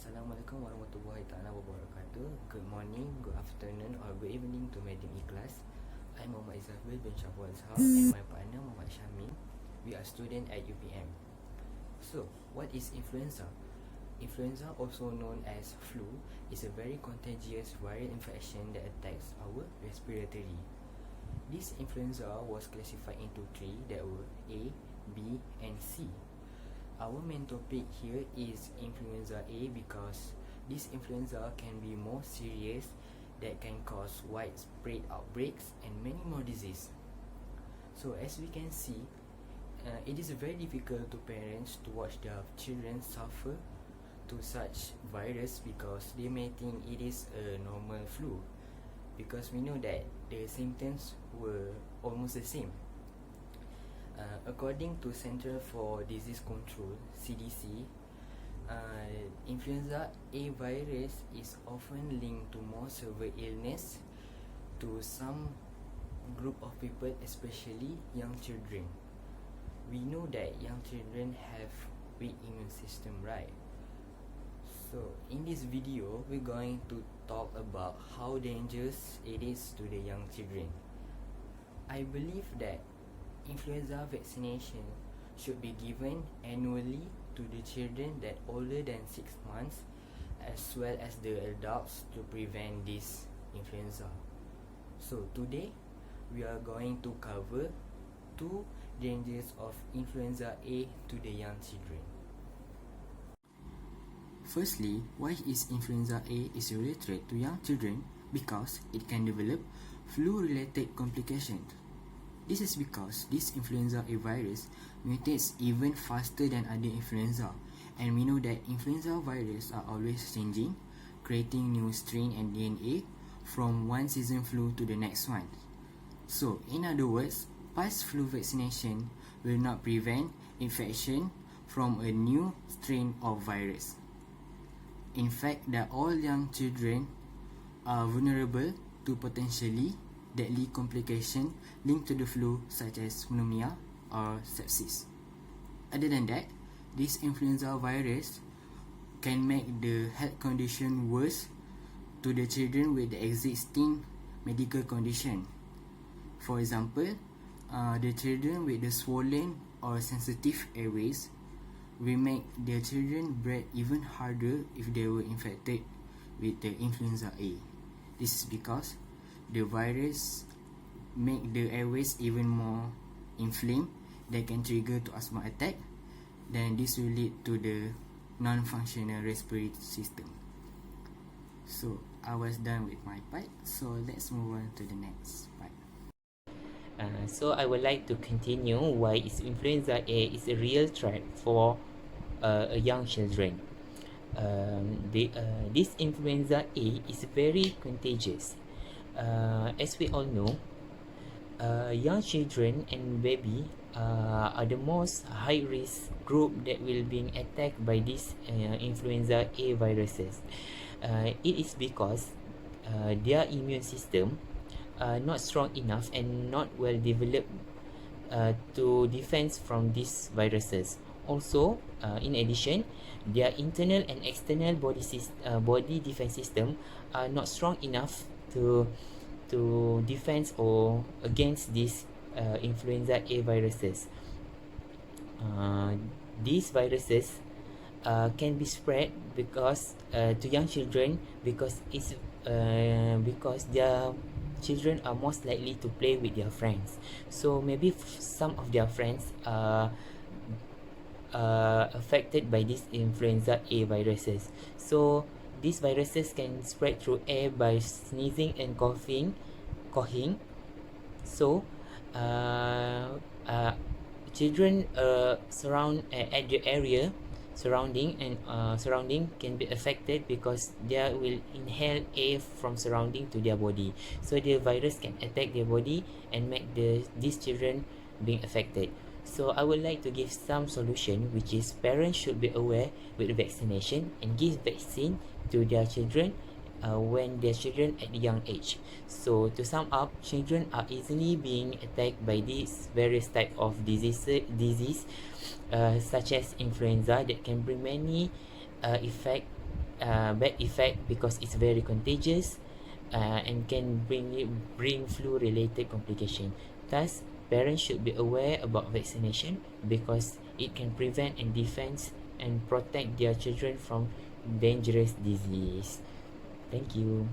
Assalamualaikum warahmatullahi taala wabarakatuh. Good morning, good afternoon or good evening to Madam Ikhlas. I'm Muhammad Izafil bin Syafwal Zahab and my partner Muhammad Syamin. We are student at UPM. So, what is influenza? Influenza, also known as flu, is a very contagious viral infection that attacks our respiratory. This influenza was classified into three that were A, B and C. Our main topic here is influenza A because this influenza can be more serious that can cause widespread outbreaks and many more diseases. So as we can see, it is very difficult to parents to watch their children suffer to such virus because they may think it is a normal flu, because we know that the symptoms were almost the same. According to Center for Disease Control (CDC), influenza A virus is often linked to more severe illness to some group of people, especially young children. We know that young children have weak immune system, right? So in this video, we're going to talk about how dangerous it is to the young children. I believe that influenza vaccination should be given annually to the children that older than 6 months as well as the adults to prevent this influenza. So today we are going to cover two dangers of influenza A to the young children. Firstly, why is influenza A is a real threat to young children? Because it can develop flu-related complications. This is because this influenza A virus mutates even faster than other influenza, and we know that influenza virus are always changing, creating new strain and DNA from one season flu to the next one. So, in other words, past flu vaccination will not prevent infection from a new strain of virus. In fact, that all young children are vulnerable to potentially deadly complication linked to the flu, such as pneumonia or sepsis. Other than that, this influenza virus can make the health condition worse to the children with the existing medical condition. For example, the children with the swollen or sensitive airways will make the children breathe even harder if they were infected with the influenza A. This is because the virus make the airways even more inflamed that can trigger to asthma attack. Then this will lead to the non-functional respiratory system. So I was done with my part, so let's move on to the next part. So I would like to continue why is influenza A is a real threat for a young children. This influenza A is very contagious. As we all know, young children and baby are the most high risk group that will be attacked by this influenza A viruses. It is because their immune system not strong enough and not well developed to defend from these viruses. Also, in addition, their internal and external body defense system are not strong enough to defend or against these influenza A viruses. These viruses can be spread because to young children because their children are most likely to play with their friends. So maybe some of their friends are affected by these influenza A viruses. So these viruses can spread through air by sneezing and coughing. So children surround at the area surrounding can be affected because they will inhale air from surrounding to their body. So the virus can attack their body and make these children being affected. So I would like to give some solution, which is parents should be aware with vaccination and give vaccine to their children when their children at a young age. So to sum up, children are easily being attacked by these various type of disease such as influenza that can bring many effect bad effect because it's very contagious and can bring flu related complication. Thus, parents should be aware about vaccination because it can prevent and defend and protect their children from dangerous disease. Thank you.